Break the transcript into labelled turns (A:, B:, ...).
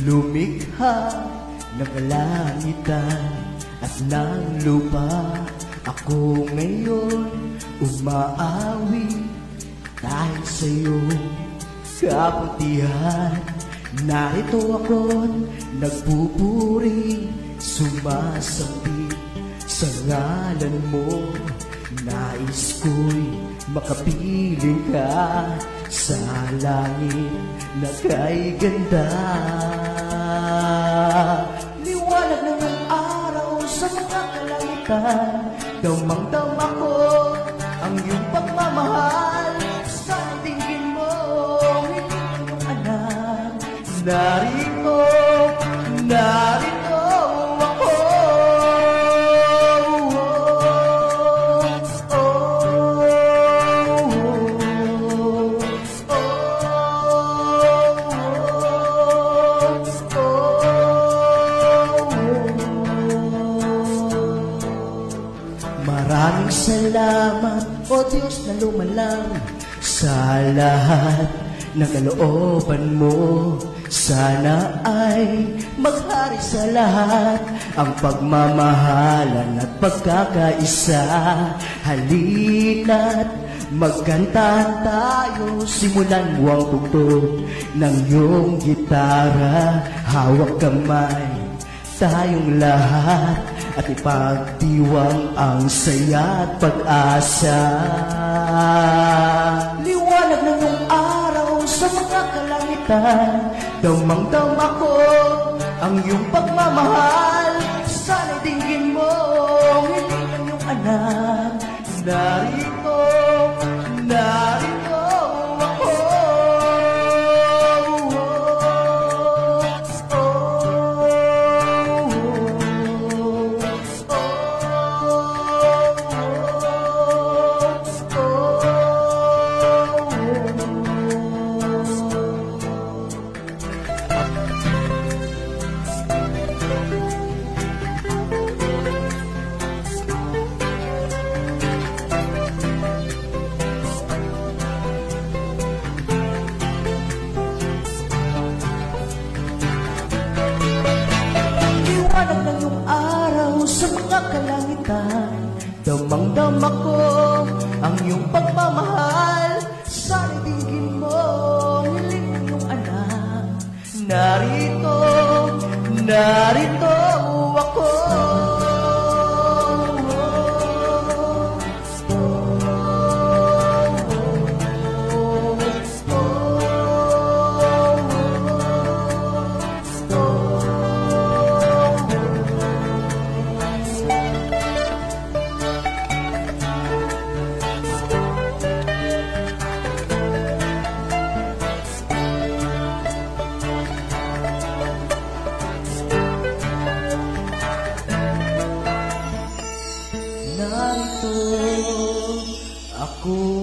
A: Lumikha ng kalangitan at ng lupa. Ako ngayon umaawi dahil sa'yo kabutihan. Narito ako't nagpupuri, sumasambit sa ngalan mo. Nais ko'y makapiling ka sa langit na kay ganda. Liwanag ng ang araw sa mga kalangitan, damang-dama ko ang iyong pagmamahal. Sa tingin mo, hindi ko anak. Narito, narito ako. Maraming salamat, O Diyos na lumalang sa lahat ng kalooban mo. Sana ay maghari sa lahat ang pagmamahalan at pagkakaisa. Halina't magkanta tayo, simulan mo ang tugtog ng iyong gitara. Hawak kamay tayong lahat at ipagdiwang ang saya at pag-asa. Liwanag ng iyong araw sa mga kalangitan, damang-dama ko ang iyong pagmamahal. Sana'y dinggin mo, hindi ng iyong anak. Narito, narito ako. Liwanag ng iyong araw sa mga kalangitan, damang-dama ko ang iyong pagmamahal. Sana'y dinggin mo, hiling ng iyong anak. Narito, narito ako. Narito ako.